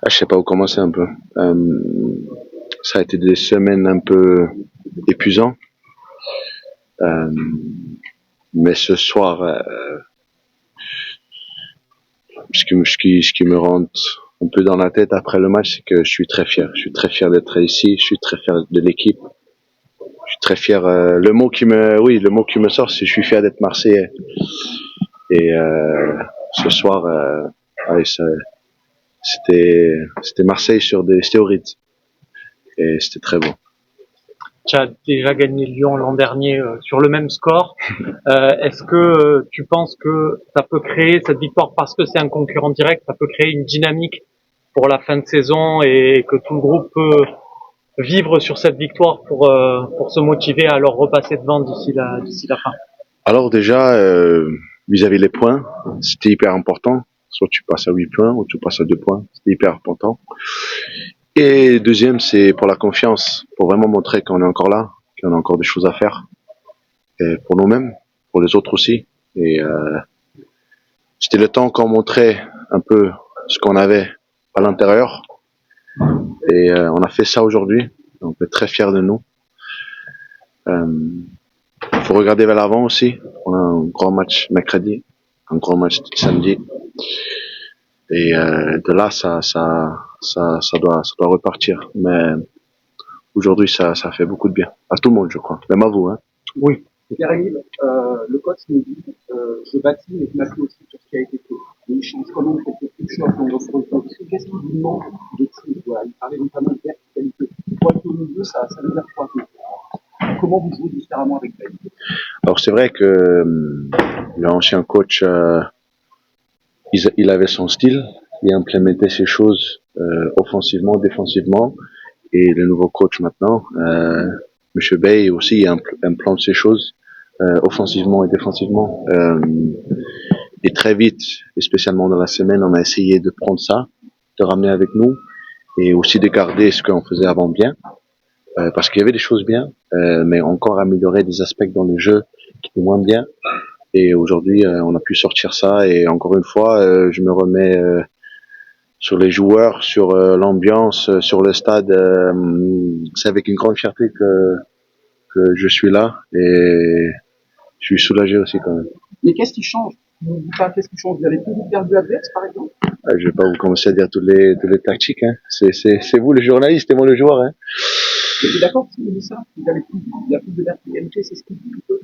Je sais pas où commencer un peu. Ça a été des semaines un peu épuisantes. Mais ce soir, ce qui me rentre un peu dans la tête après le match, c'est que je suis très fier. Je suis très fier d'être ici. Je suis très fier de l'équipe. Je suis très fier. Le mot qui me sort, c'est je suis fier d'être Marseillais. Et ce soir, ouais, c'était Marseille sur des stéroïdes. Et c'était très beau. Tu as déjà gagné Lyon l'an dernier sur le même score. Est-ce que tu penses que ça peut créer cette victoire parce que c'est un concurrent direct, ça peut créer une dynamique pour la fin de saison et que tout le groupe peut vivre sur cette victoire pour se motiver à leur repasser devant d'ici la fin? Alors déjà, vis-à-vis les points, c'était hyper important. Soit tu passes à 8 points ou tu passes à 2 points. C'était hyper important. Et deuxième, c'est pour la confiance, pour vraiment montrer qu'on est encore là, qu'on a encore des choses à faire. Et pour nous-mêmes, pour les autres aussi. Et c'était le temps qu'on montrait un peu ce qu'on avait à l'intérieur. Et on a fait ça aujourd'hui. On est très fiers de nous. Il faut regarder vers l'avant aussi. On a un grand match mercredi, un grand match samedi. Et de là, ça doit repartir. Mais aujourd'hui, ça fait beaucoup de bien. À tout le monde, je crois. Même à vous, hein. Oui. Pierre-Emile, le coach nous dit je bâtis, mais je m'appuie aussi sur ce qui a été fait. Mais il change quand même quelques petites choses dans votre jeu. Qu'est-ce qui vous manque de tout? Voilà, il parlait notamment de verticalité. Pour être au milieu, ça veut dire quoi? Comment vous jouez différemment avec lui? Alors c'est vrai que l'ancien coach, il avait son style, il implémentait ses choses offensivement, défensivement. Et le nouveau coach maintenant, Monsieur Bey aussi implante ses choses offensivement et défensivement. Et très vite, et spécialement dans la semaine, on a essayé de prendre ça, de ramener avec nous, et aussi de garder ce qu'on faisait avant bien, parce qu'il y avait des choses bien, mais encore améliorer des aspects dans le jeu qui étaient moins bien. Et aujourd'hui, on a pu sortir ça, et encore une fois, je me remets sur les joueurs, sur l'ambiance, sur le stade. C'est avec une grande fierté que je suis là, et je suis soulagé aussi quand même. Mais qu'est-ce qui change? Qu'est-ce qui change? Vous avez plus perdu adverse, par exemple? Je vais pas vous commencer à dire toutes les tactiques, hein. C'est vous le journaliste et moi le joueur, hein. Je suis d'accord si vous dites ça. Il y a plus de verticalité, c'est ce qu'il dit un peu.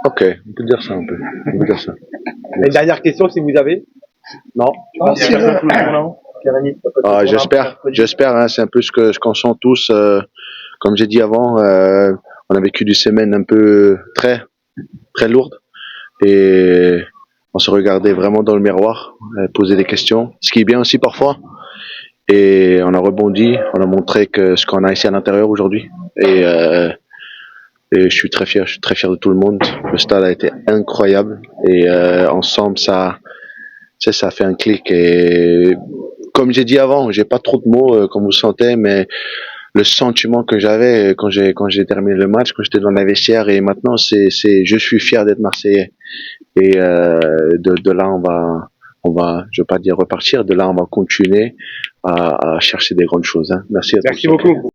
Ok, on peut dire ça un peu. On peut dire ça. Une dernière question, si vous avez. Non. C'est bon. J'espère, hein, c'est un peu ce qu'on sent tous. Comme j'ai dit avant, on a vécu des semaines un peu très lourdes, et on se regardait vraiment dans le miroir, poser des questions, ce qui est bien aussi parfois. Et on a rebondi, on a montré que ce qu'on a ici à l'intérieur aujourd'hui. Et je suis très fier de tout le monde. Le stade a été incroyable, et ensemble ça fait un clic. Et comme j'ai dit avant, j'ai pas trop de mots comme vous sentez, mais le sentiment que j'avais quand j'ai terminé le match, quand j'étais dans la vestiaire, et maintenant c'est je suis fier d'être Marseillais. Et de là on va, je veux pas dire repartir, de là on va continuer à chercher des grandes choses, hein. Merci à tous. Merci beaucoup.